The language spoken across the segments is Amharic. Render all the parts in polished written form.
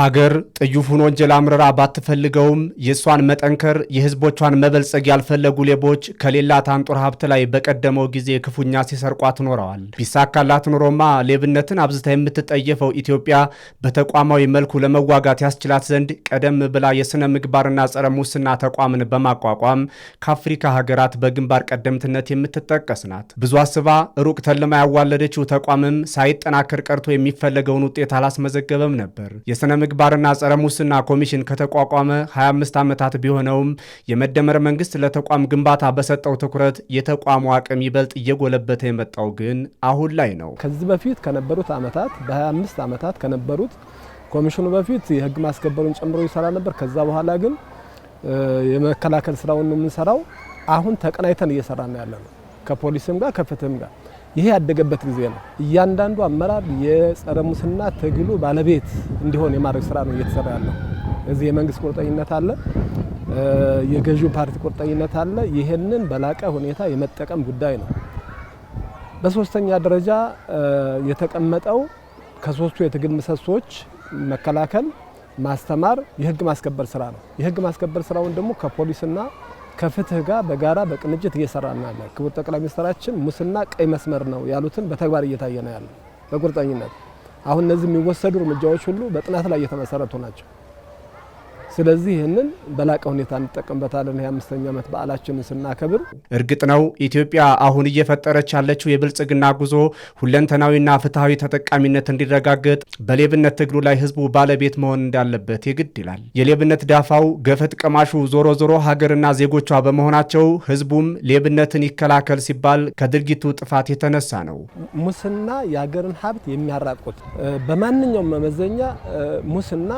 ሀገር ጥዩፉን ወንጀል አምርራ ባትፈልገውም የሷን መጠንከር የህዝቦቿን መበልጸግ ያልፈለጉ ሌቦች ከሌላት አንጡር ሀብት ላይ በቀደመው ጊዜ ክፉኛ ሲሰርቋት ኖረዋል። ቢሳካላት ኑሮማ ሌብነትን አብዝታ የምትጠየፈው ኢትዮጵያ በተቋማዊ መልኩ ለመዋጋት ያስችላት ዘንድ ቀደም ብላ የሥነ ምግባርና ጸረ ሙስና ተቋምን በማቋቋም ከአፍሪካ ሀገራት በግንባር ቀደምትነት የምትጠቀስ ናት። ብዙ አስባ ሩቅ ተልማ ያዋለደችው ተቋምም ሳይጠናከር ቀርቶ የሚፈለገውን ውጤት አላስመዘገበም ነበር። የሥነ ምግባርና ጸረ ሙስና ኮሚሽን ከተቋቋመ 25 ዓመታት ቢሆነውም የመደመር መንግስት ለተቋም ግንባታ በሰጠው ትኩረት የተቋሙ አቅም ይበልጥ እየጎለበተ የመጣው ግን አሁን ላይ ነው። ከዚህ በፊት ከነበሩት ዓመታት በ25 ዓመታት ከነበሩት ኮሚሽኑ በፊት የህግ ማስከበሩን ጨምሮ ይሰራ ነበር። ከዛ በኋላ ግን የመከላከል ስራውን ነው የምንሰራው። አሁን ተቀናይተን እየሰራን ያለነው ከፖሊስም ጋር ከፍትህም ጋር ይሄ ያደገበት ጊዜ ነው። እያንዳንዱ አመራር የጸረ ሙስና ትግሉ ባለቤት እንዲሆን የማድረግ ስራ ነው እየተሰራ ያለው። እዚህ የመንግስት ቁርጠኝነት አለ፣ የገዢው ፓርቲ ቁርጠኝነት አለ። ይሄንን በላቀ ሁኔታ የመጠቀም ጉዳይ ነው። በሶስተኛ ደረጃ የተቀመጠው ከሶስቱ የትግል ምሰሶች መከላከል፣ ማስተማር፣ የህግ ማስከበር ስራ ነው። የህግ ማስከበር ስራውን ደግሞ ከፖሊስና ከፍትህ ጋር በጋራ በቅንጅት እየሰራን ያለ ክቡር ጠቅላይ ሚኒስትራችን ሙስና ቀይ መስመር ነው ያሉትን በተግባር እየታየ ነው ያለው በቁርጠኝነት። አሁን እነዚህ የሚወሰዱ እርምጃዎች ሁሉ በጥናት ላይ የተመሰረቱ ናቸው። ስለዚህ ይህንን በላቀ ሁኔታ እንጠቀምበታለን። የ5ኛ ዓመት በዓላችንን ስናከብር እርግጥ ነው ኢትዮጵያ አሁን እየፈጠረች ያለችው የብልጽግና ጉዞ ሁለንተናዊና ፍትሃዊ ተጠቃሚነት እንዲረጋገጥ በሌብነት ትግሉ ላይ ህዝቡ ባለቤት መሆን እንዳለበት ይግድ ይላል። የሌብነት ዳፋው ገፈት ቀማሹ ዞሮ ዞሮ ሀገርና ዜጎቿ በመሆናቸው ህዝቡም ሌብነትን ይከላከል ሲባል ከድርጊቱ ጥፋት የተነሳ ነው። ሙስና የሀገርን ሀብት የሚያራቁት በማንኛውም መመዘኛ ሙስና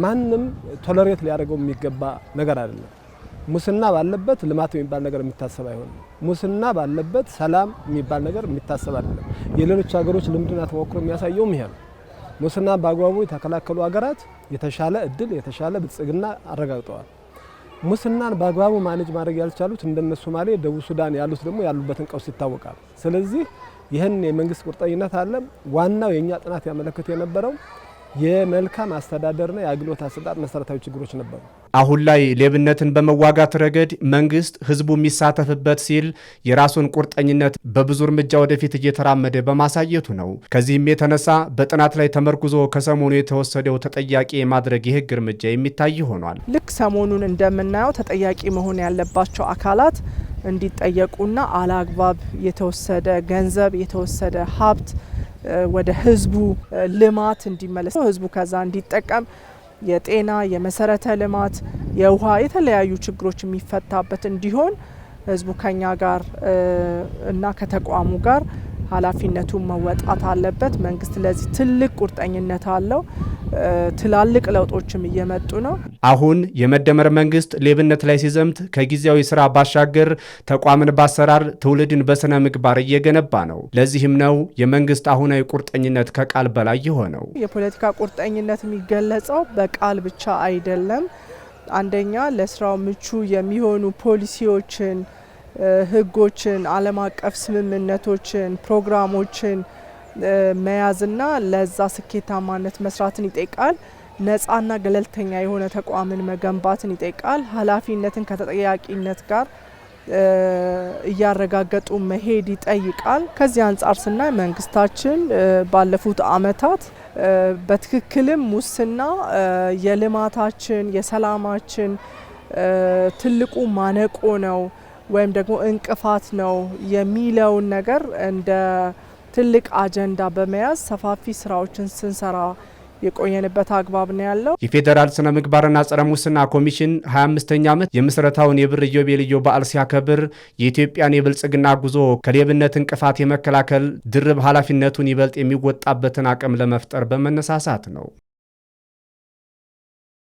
ማንም ቶለሬት ሊያደርገው የሚገባ ነገር አይደለም። ሙስና ባለበት ልማት የሚባል ነገር የሚታሰብ አይሆንም። ሙስና ባለበት ሰላም የሚባል ነገር የሚታሰብ አይደለም። የሌሎች ሀገሮች ልምድና ተሞክሮ የሚያሳየውም ይሄ ነው። ሙስና በአግባቡ የተከላከሉ ሀገራት የተሻለ እድል፣ የተሻለ ብልጽግና አረጋግጠዋል። ሙስናን በአግባቡ ማኔጅ ማድረግ ያልቻሉት እንደነ ሶማሌ፣ ደቡብ ሱዳን ያሉት ደግሞ ያሉበትን ቀውስ ይታወቃል። ስለዚህ ይህን የመንግስት ቁርጠኝነት አለ። ዋናው የኛ ጥናት ያመለክት የነበረው የመልካም አስተዳደርና የአገልግሎት አሰጣጥ መሰረታዊ ችግሮች ነበሩ። አሁን ላይ ሌብነትን በመዋጋት ረገድ መንግስት ህዝቡ የሚሳተፍበት ሲል የራሱን ቁርጠኝነት በብዙ እርምጃ ወደፊት እየተራመደ በማሳየቱ ነው። ከዚህም የተነሳ በጥናት ላይ ተመርኩዞ ከሰሞኑ የተወሰደው ተጠያቂ የማድረግ የህግ እርምጃ የሚታይ ሆኗል። ልክ ሰሞኑን እንደምናየው ተጠያቂ መሆን ያለባቸው አካላት እንዲጠየቁና አላግባብ የተወሰደ ገንዘብ የተወሰደ ሀብት ወደ ህዝቡ ልማት እንዲመለስ ህዝቡ ከዛ እንዲጠቀም የጤና፣ የመሰረተ ልማት፣ የውሃ የተለያዩ ችግሮች የሚፈታበት እንዲሆን ህዝቡ ከኛ ጋር እና ከተቋሙ ጋር ኃላፊነቱን መወጣት አለበት። መንግስት ለዚህ ትልቅ ቁርጠኝነት አለው። ትላልቅ ለውጦችም እየመጡ ነው። አሁን የመደመር መንግስት ሌብነት ላይ ሲዘምት ከጊዜያዊ ስራ ባሻገር ተቋምን ባሰራር ትውልድን በስነ ምግባር እየገነባ ነው። ለዚህም ነው የመንግስት አሁናዊ ቁርጠኝነት ከቃል በላይ የሆነው። የፖለቲካ ቁርጠኝነት የሚገለጸው በቃል ብቻ አይደለም። አንደኛ ለስራው ምቹ የሚሆኑ ፖሊሲዎችን፣ ህጎችን፣ ዓለም አቀፍ ስምምነቶችን፣ ፕሮግራሞችን መያዝና ለዛ ስኬታማነት መስራትን ይጠይቃል። ነፃና ገለልተኛ የሆነ ተቋምን መገንባትን ይጠይቃል። ኃላፊነትን ከተጠያቂነት ጋር እያረጋገጡ መሄድ ይጠይቃል። ከዚህ አንጻር ስናይ መንግስታችን ባለፉት አመታት በትክክልም ሙስና የልማታችን የሰላማችን ትልቁ ማነቆ ነው ወይም ደግሞ እንቅፋት ነው የሚለውን ነገር እንደ ትልቅ አጀንዳ በመያዝ ሰፋፊ ስራዎችን ስንሰራ የቆየንበት አግባብ ነው ያለው። የፌዴራል ስነ ምግባርና ጸረ ሙስና ኮሚሽን 25ኛ ዓመት የምስረታውን የብር ኢዮቤልዩ በዓል ሲያከብር የኢትዮጵያን የብልጽግና ጉዞ ከሌብነት እንቅፋት የመከላከል ድርብ ኃላፊነቱን ይበልጥ የሚወጣበትን አቅም ለመፍጠር በመነሳሳት ነው።